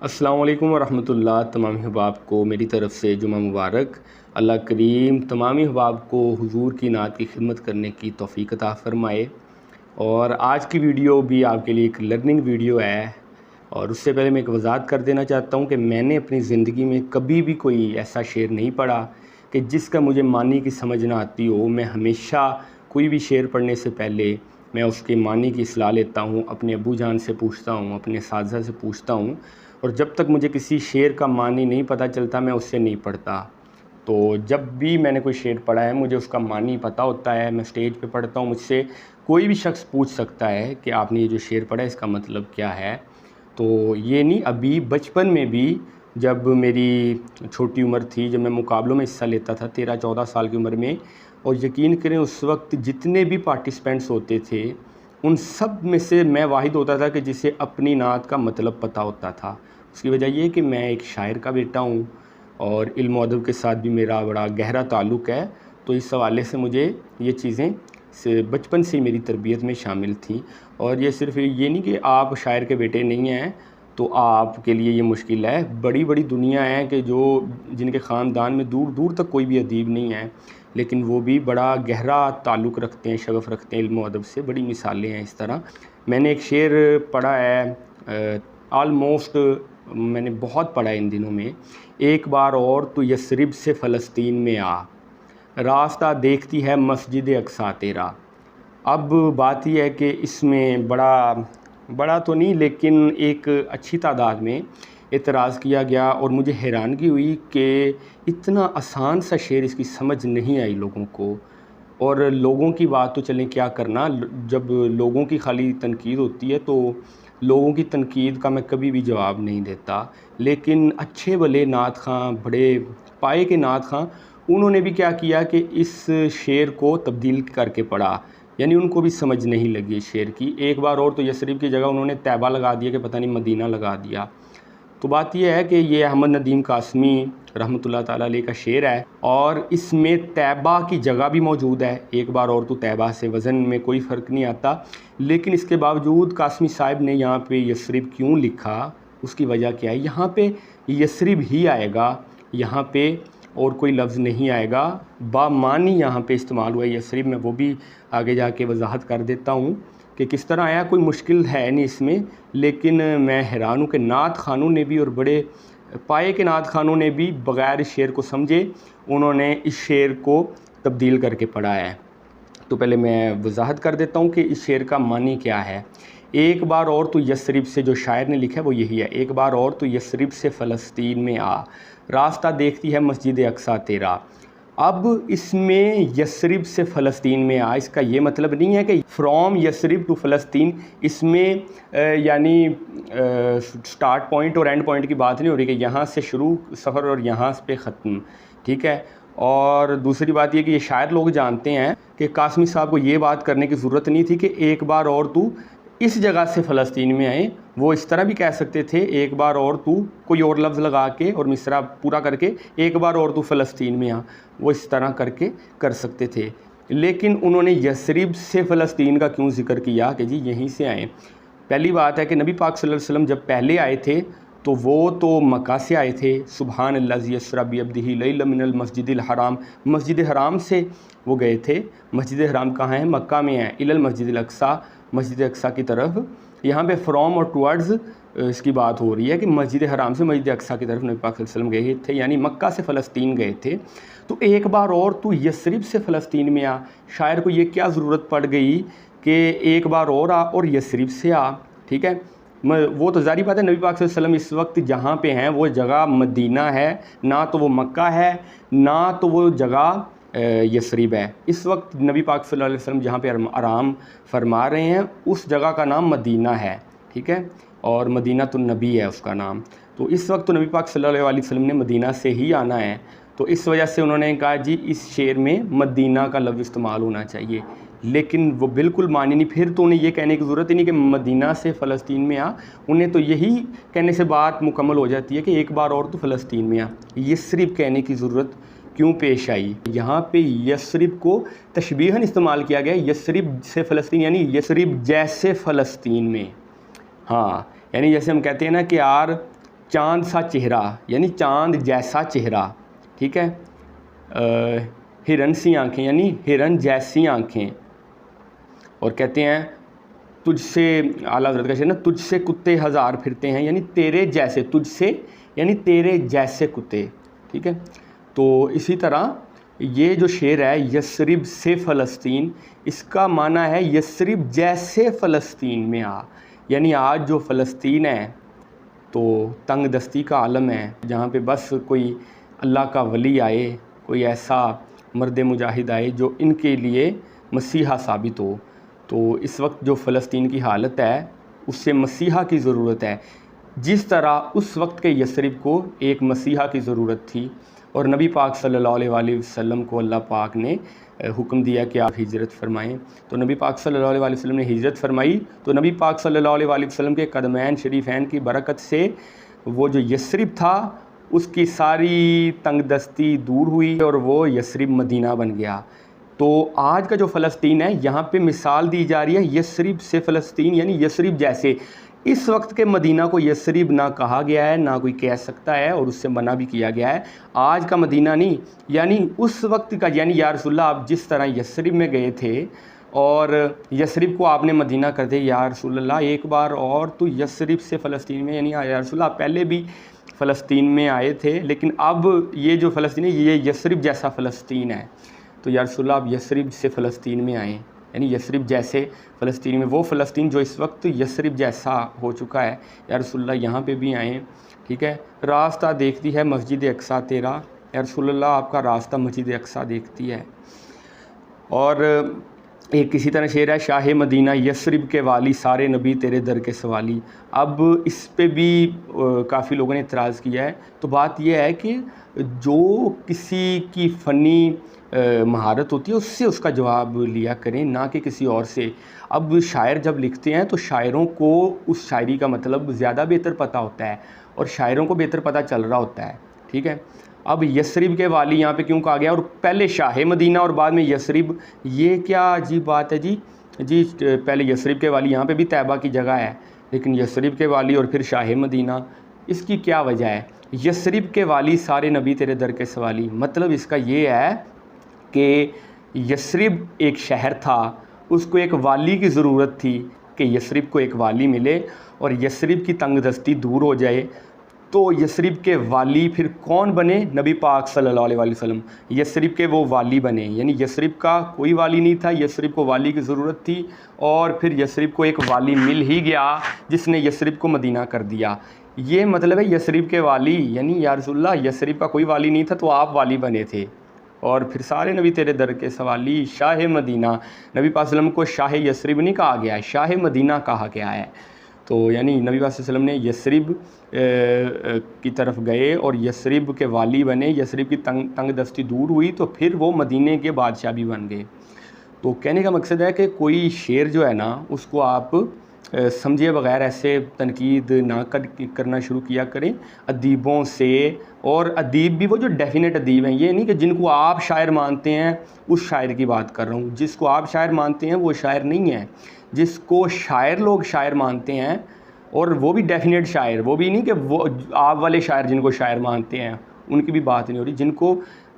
अस्सलाम वालेकुम वरहमतुल्लाह। तमाम अहबाब को मेरी तरफ़ से जुमा मुबारक। अल्लाह करीम तमाम अहबाब को हुजूर की नात की खिदमत करने की तौफ़ीक अता फ़रमाए। और आज की वीडियो भी आपके लिए एक लर्निंग वीडियो है। और उससे पहले मैं एक वज़ाहत कर देना चाहता हूँ कि मैंने अपनी ज़िंदगी में कभी भी कोई ऐसा शेर नहीं पढ़ा कि जिसका मुझे मानी की समझ ना आती हो। मैं हमेशा कोई भी शेर पढ़ने से पहले मैं उसके मानी की इस्लाह लेता हूँ, अपने अब्बू जान से पूछता हूँ, अपने साज़ा से पूछता हूँ। और जब तक मुझे किसी शेर का मानी नहीं पता चलता मैं उससे नहीं पढ़ता। तो जब भी मैंने कोई शेर पढ़ा है मुझे उसका मानी पता होता है। मैं स्टेज पे पढ़ता हूँ, मुझसे कोई भी शख्स पूछ सकता है कि आपने ये जो शेर पढ़ा है इसका मतलब क्या है। तो ये नहीं, अभी बचपन में भी जब मेरी छोटी उम्र थी, जब मैं मुकाबलों में हिस्सा लेता था 13-14 साल की उम्र में, और यकीन करें उस वक्त जितने भी पार्टिसिपेंट्स होते थे उन सब में से मैं वाहिद होता था कि जिसे अपनी नात का मतलब पता होता था। उसकी वजह ये कि मैं एक शायर का बेटा हूँ और इल्म और अदब के साथ भी मेरा बड़ा गहरा ताल्लुक़ है। तो इस हवाले से मुझे ये चीज़ें से बचपन से ही मेरी तरबियत में शामिल थी। और ये सिर्फ़ ये नहीं कि आप शायर के बेटे नहीं हैं तो आपके लिए ये मुश्किल है। बड़ी बड़ी दुनिया है कि जो जिनके ख़ानदान में दूर दूर तक कोई भी अदीब नहीं है, लेकिन वो भी बड़ा गहरा ताल्लुक़ रखते हैं, शगफ़ रखते हैं इल्म और अदब से। बड़ी मिसालें हैं इस तरह। मैंने एक शेर पढ़ा है, आलमोस्ट मैंने बहुत पढ़ा है इन दिनों में। एक बार और तो यसरिब से फ़लस्तीन में आ, रास्ता देखती है मस्जिद अक्सा तेरा। अब बात यह है कि इसमें बड़ा तो नहीं लेकिन एक अच्छी तादाद में एतराज़ किया गया और मुझे हैरानगी हुई कि इतना आसान सा शेर इसकी समझ नहीं आई लोगों को। और लोगों की बात तो चलें क्या करना, जब लोगों की खाली तनकीद होती है तो लोगों की तनकीद का मैं कभी भी जवाब नहीं देता। लेकिन अच्छे भले नात ख़ां, बड़े पाए के नात ख़ां, उन्होंने भी क्या किया कि इस शेर को तब्दील करके पढ़ा। यानी उनको भी समझ नहीं लगी इस शेर की। एक बार और तो यसरिब की जगह उन्होंने तैबा लगा दिया कि पता नहीं मदीना लगा दिया। तो बात यह है कि ये अहमद नदीम कासमी रहमतुल्लाह ताला अलैह का शेर है और इसमें तैबा की जगह भी मौजूद है। एक बार और तो तैबा से वज़न में कोई फ़र्क नहीं आता। लेकिन इसके बावजूद कासमी साहब ने यहाँ पे यसरिब क्यों लिखा, उसकी वजह क्या है। यहाँ पे यसरिब ही आएगा, यहाँ पे और कोई लफ्ज़ नहीं आएगा। बामानी यहाँ पे इस्तेमाल हुआ है यसरिब में, वो भी आगे जाके वजाहत कर देता हूँ कि किस तरह आया। कोई मुश्किल है नहीं इसमें। लेकिन मैं हैरान हूँ कि नात ख़ानों ने भी, और बड़े पाए के नात ख़ानों ने भी बग़ैर इस शेर को समझे उन्होंने इस शेर को तब्दील करके पढ़ा है। तो पहले मैं वजाहत कर देता हूँ कि इस शेर का मानी क्या है। एक बार और तो यसरिब से, जो शायर ने लिखा है वो यही है। एक बार और तो यसरिब से फ़लस्तीन में आ, रास्ता देखती है मस्जिद अक्सा तेरा। अब इसमें यसरिब से फ़लस्तीन में आ, इसका ये मतलब नहीं है कि फ्रॉम यसरिब टू फ़लस्तीन। इसमें यानी स्टार्ट पॉइंट और एंड पॉइंट की बात नहीं हो रही कि यहाँ से शुरू सफ़र और यहाँ पे ख़त्म, ठीक है। और दूसरी बात ये कि ये शायर लोग जानते हैं कि कासमी साहब को ये बात करने की ज़रूरत नहीं थी कि एक बार और तू इस जगह से फ़लस्तीन में आए। वो इस तरह भी कह सकते थे, एक बार और तू कोई और लफ्ज़ लगा के और मिसरा पूरा करके एक बार और तू फ़लस्तीन में आ, वो इस तरह करके कर सकते थे। लेकिन उन्होंने यसरिब से फ़लस्तीन का क्यों ज़िक्र किया कि जी यहीं से आए। पहली बात है कि नबी पाक सल्लल्लाहु अलैहि वसल्लम जब पहले आए थे तो वो तो मक्का से आए थे। सुबहान अल्लाज़ी यसरा बिअब्दिही लैलन मिनल मस्जिदिल हराम, मस्जिद हराम से वो गए थे। मस्जिद हराम कहाँ है? मक्का में है। इलल मस्जिदिल अक्सा, मस्जिद अक्सा की तरफ। यहाँ पे फ्रॉम और टुवर्ड्स इसकी बात हो रही है कि मस्जिद हराम से मस्जिद अक्सा की तरफ नबी पाक सल्लल्लाहु अलैहि वसल्लम गए थे, यानी मक्का से फ़लस्तीन गए थे। तो एक बार और तू यसरिब से फ़लस्तीन में आ, शायर को ये क्या ज़रूरत पड़ गई कि एक बार और आ और यसरिब से आ, ठीक है। वो तो ज़ाहिर बात है नबी पाक सल्लल्लाहु अलैहि वसल्लम इस वक्त जहाँ पे हैं वो जगह मदीना है, ना तो वो मक्का है, ना तो वो जगह यसरिब है। इस वक्त नबी पाक सल्लल्लाहु अलैहि वसल्लम जहाँ पे आराम फरमा रहे हैं उस जगह का नाम मदीना है, ठीक है। और मदीना तो नबी है उसका नाम। तो इस वक्त तो नबी पाक सल्लल्लाहु अलैहि वसल्लम ने मदीना से ही आना है। तो इस वजह से उन्होंने कहा जी इस शेर में मदीना का लफ्ज़ इस्तेमाल होना चाहिए। लेकिन वो बिल्कुल मानी नहीं। फिर तो उन्हें ये कहने की ज़रूरत ही नहीं कि मदीना से फ़लस्तीन में आ, उन्हें तो यही कहने से बात मुकम्मल हो जाती है कि एक बार और तो फ़लस्तीन में आ। यसरिब कहने की ज़रूरत क्यों पेश आई? यहाँ पे यसरिब को तशबीहन इस्तेमाल किया गया, यसरिब से फ़लस्तीन, यानी यसरिब जैसे फ़लस्तीन में। हाँ, यानी जैसे हम कहते हैं ना कि यार चांद सा चेहरा यानी चांद जैसा चेहरा, ठीक है। हिरन सी आँखें यानी हिरन जैसी आँखें। और कहते हैं तुझसे, आला हज़रत का शेर ना, तुझसे कुत्ते हज़ार फिरते हैं यानी तेरे जैसे, तुझसे यानी तेरे जैसे कुत्ते, ठीक है। तो इसी तरह ये जो शेर है यसरिब से फ़लस्तीन, इसका माना है यसरिब जैसे फ़लस्तीन में आ, यानी आज जो फ़लस्तीन है तो तंग दस्ती का आलम है, जहाँ पे बस कोई अल्लाह का वली आए, कोई ऐसा मर्द मुजाहिद आए जो इनके लिए मसीहा साबित हो। तो इस वक्त जो फ़लस्तीन की हालत है उससे मसीहा की ज़रूरत है, जिस तरह उस वक्त के यसरिब को एक मसीहा की ज़रूरत थी। और नबी पाक सल्लल्लाहु अलैहि वसल्लम को अल्लाह पाक ने हुक्म दिया कि आप हिजरत फरमाएं। तो नबी पाक सल्लल्लाहु अलैहि वसल्लम ने हिजरत फरमाई। तो नबी पाक सल्लल्लाहु अलैहि वसल्लम के कदमैन शरीफैन की बरकत से वो जो यसरिब था उसकी सारी तंगदस्ती दूर हुई और वो यसरिब मदीना बन गया। तो आज का जो फ़लस्तीन है यहाँ पे मिसाल दी जा रही है यसरिब से फ़लस्तीन, यानी यसरिब जैसे। इस वक्त के मदीना को यसरिब ना कहा गया है, ना कोई कह सकता है, और उससे मना भी किया गया है। आज का मदीना नहीं, यानी उस वक्त का, यानी या रसूलल्लाह आप जिस तरह यसरिब में गए थे और यसरिब को आपने मदीना कर दिया, या रसूलल्लाह एक बार और तो यसरिब से फ़लस्तीन में, यानी या रसूलल्लाह पहले भी फ़लस्तीन में आए थे, लेकिन अब ये जो फ़लस्तीन है ये यसरिब जैसा फ़लस्तीन है। तो या रसूलल्लाह आप यसरिब से फ़लस्तीन में आएँ, यानी यसरिब जैसे फ़लस्तीन में, वो फ़लस्तीन जो इस वक्त यसरिब जैसा हो चुका है, या रसूलल्लाह यहाँ पे भी आएँ, ठीक है। रास्ता देखती है मस्जिद अक्सा तेरा, या रसूलल्लाह आपका रास्ता मस्जिद अक्सा देखती है। और एक किसी तरह शेर है, शाह मदीना यसरिब के वाली, सारे नबी तेरे दर के सवाली। अब इस पे भी काफ़ी लोगों ने इतराज़ किया है। तो बात यह है कि जो किसी की फ़नी महारत होती है उससे उसका जवाब लिया करें, ना कि किसी और से। अब शायर जब लिखते हैं तो शायरों को उस शायरी का मतलब ज़्यादा बेहतर पता होता है, और शायरों को बेहतर पता चल रहा होता है, ठीक है। अब यसरिब के वाली यहाँ पे क्यों कहा गया, और पहले शाह मदीना और बाद में यसरिब, ये क्या अजीब बात है जी। पहले यसरिब के वाली, यहाँ पे भी तैबा की जगह है, लेकिन यसरिब के वाली और फिर शाह मदीना, इसकी क्या वजह है। यसरिब के वाली, सारे नबी तेरे दर के सवाली, मतलब इसका ये है कि यसरिब एक शहर था, उसको एक वाली की ज़रूरत थी कि यसरिब को एक वाली मिले और यसरिब की तंगदस्ती दूर हो जाए। तो यसरिब के वाली फिर कौन बने, नबी पाक सल्लल्लाहु अलैहि वसल्लम यसरिब के वो वाली बने। यानी यसरिब का कोई वाली नहीं था, यसरिब को वाली की ज़रूरत थी, और फिर यसरिब को एक वाली मिल ही गया जिसने यसरिब को मदीना कर दिया। ये मतलब है यसरिब के वाली, यानी या रसूलल्लाह यसरिब का कोई वाली नहीं था तो आप वाली बने थे, और फिर सारे नबी तेरे दर के सवाली, शाह मदीना। नबी पाक सल्लम को शाह यसरिब नहीं कहा गया है, शाह मदीना कहा गया है। तो यानी नबी पाक सल्लम ने यसरिब की तरफ गए और यसरिब के वाली बने, यसरिब की तंग दस्ती दूर हुई, तो फिर वो मदीने के बादशाह भी बन गए। तो कहने का मकसद है कि कोई शेर जो है ना उसको आप समझे बगैर ऐसे तनकीद ना करना शुरू किया करें अदीबों से। और अदीब भी वो जो डेफिनेट अदीब हैं, ये नहीं कि जिनको आप शायर मानते हैं उस शायर की बात कर रहा हूँ। जिसको आप शायर मानते हैं वो शायर नहीं है, जिसको शायर लोग शायर मानते हैं, और वो भी डेफिनेट शायर, वो भी नहीं कि वो आप वाले शायर जिनको शायर मानते हैं उनकी भी बात नहीं हो रही। जिनको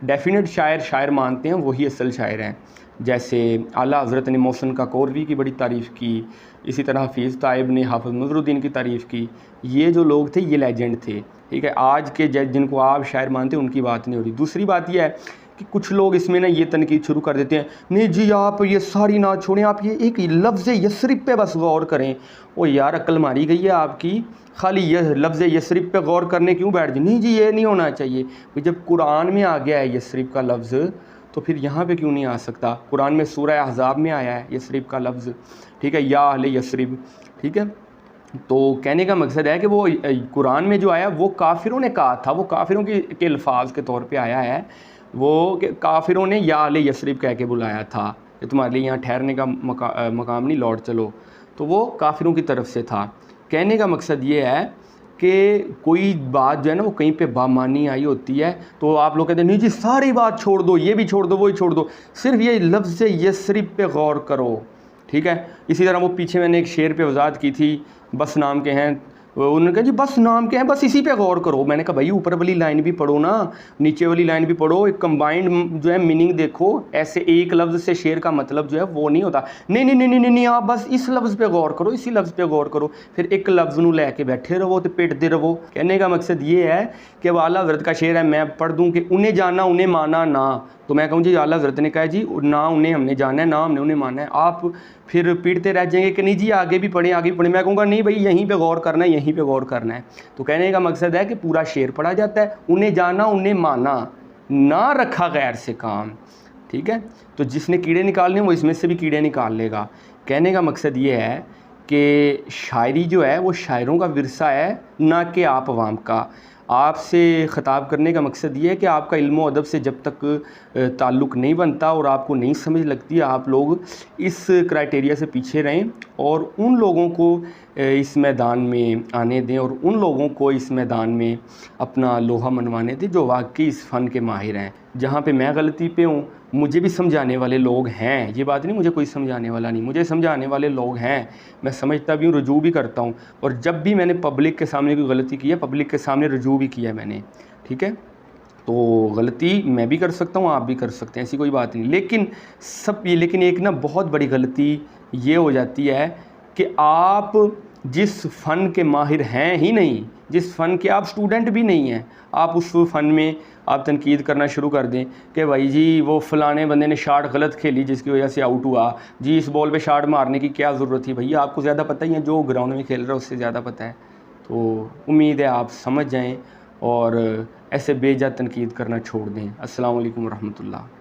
डेफिनेट शायर मानते हैं वही असल शायर हैं। जैसे आला हज़रत ने मोहसिन काकोरवी की बड़ी तारीफ़ की, इसी तरह हफीज़ ताइब ने हाफ़िज़ नज़रुद्दीन की तारीफ़ की। ये जो लोग थे ये लेजेंड थे, ठीक है। आज के जिनको आप शायर मानते हैं उनकी बात नहीं हो रही। दूसरी बात यह है कि कुछ लोग इसमें ना ये तनकीद शुरू कर देते हैं, नहीं जी आप ये सारी ना छोड़ें, आप ये एक लफ्ज़ यसरिब पे बस गौर करें। ओ यार अक्ल मारी गई है आपकी, खाली यह लफ्ज़ यसरिब पे गौर करने क्यों बैठ जाए। नहीं जी ये नहीं होना चाहिए। जब कुरान में आ गया है यसरिब का लफ्ज़ तो फिर यहाँ पे क्यों नहीं आ सकता। कुरान में सूरह अहज़ाब में आया है यसरिब का लफ्ज़, ठीक है, या अहले यसरिब, ठीक है। तो कहने का मकसद है कि वो कुरान में जो आया वो काफिरों ने कहा था, वो काफिरों के अल्फाज के तौर पे आया है। वो काफिरों ने या अहले यसरिब कह के बुलाया था कि तुम्हारे लिए यहाँ ठहरने का मकाम नहीं, लौट चलो। तो वो काफिरों की तरफ से था। कहने का मकसद ये है कि कोई बात जो है ना वो कहीं पे बामानी आई होती है तो आप लोग कहते हैं नहीं जी सारी बात छोड़ दो, ये भी छोड़ दो, वो ही छोड़ दो, सिर्फ ये लफ्ज़ यसरिब पे गौर करो, ठीक है। इसी तरह वो पीछे मैंने एक शेर पे वजाहत की थी, बस नाम के हैं उन्होंने कहा जी बस नाम क्या है, बस इसी पे गौर करो। मैंने कहा भाई ऊपर वाली लाइन भी पढ़ो ना, नीचे वाली लाइन भी पढ़ो, एक कंबाइंड जो है मीनिंग देखो। ऐसे एक लफ्ज़ से शेर का मतलब जो है वो नहीं होता। नहीं नहीं नहीं नहीं नहीं, आप बस इस लफ्ज़ पे गौर करो, इसी लफ्ज़ पे गौर करो। फिर एक लफ्ज़ नूं लैके बैठे रहो तो पिटते रहो। कहने का मकसद ये है कि वो आला हज़रत का शेर है, मैं पढ़ दूँ कि उन्हें जाना उन्हें माना ना, तो मैं कहूँ जी आला हज़रत ने कहा जी ना उन्हें हमने जाना है ना हमने उन्हें माना है। आप फिर पीटते रह जाएंगे कि नहीं जी आगे भी पढ़ें आगे भी पढ़ें। मैं कहूँगा नहीं भाई यहीं पे गौर करना है, यहीं पे गौर करना है। तो कहने का मकसद है कि पूरा शेर पढ़ा जाता है, उन्हें जाना उन्हें माना, ना रखा गैर से काम। ठीक है, तो जिसने कीड़े निकालने वो इसमें से भी कीड़े निकाल लेगा। कहने का मकसद ये है कि शायरी जो है वो शायरों का विरसा है, ना कि आप अवाम का। आपसे ख़िताब करने का मकसद ये है कि आपका इल्म व अदब से जब तक ताल्लुक़ नहीं बनता और आपको नहीं समझ लगती, आप लोग इस क्राइटेरिया से पीछे रहें और उन लोगों को इस मैदान में आने दें और उन लोगों को इस मैदान में अपना लोहा मनवाने दें जो वाकई इस फ़न के माहिर हैं। जहाँ पे मैं गलती पे हूँ मुझे भी समझाने वाले लोग हैं, ये बात नहीं मुझे कोई समझाने वाला नहीं, मुझे समझाने वाले लोग हैं। मैं समझता भी हूँ, रुजू भी करता हूँ, और जब भी मैंने पब्लिक के सामने कोई गलती की है पब्लिक के सामने रुजू भी किया है मैंने। ठीक है, तो गलती मैं भी कर सकता हूँ, आप भी कर सकते हैं, ऐसी कोई बात नहीं। लेकिन एक ना बहुत बड़ी गलती ये हो जाती है कि आप जिस फ़न के माहिर हैं ही नहीं, जिस फ़न के आप स्टूडेंट भी नहीं हैं, आप उस फ़न में आप तनकीद करना शुरू कर दें कि भाई जी वो फ़लाने बंदे ने शाट गलत खेली जिसकी वजह से आउट हुआ, जी इस बॉल पे शाट मारने की क्या ज़रूरत थी। भैया आपको ज़्यादा पता ही है, जो ग्राउंड में खेल रहा है उससे ज़्यादा पता है। तो उम्मीद है आप समझ जाएँ और ऐसे बेजा तनकीद करना छोड़ दें। अस्सलाम वालेकुम रहमतुल्लाह।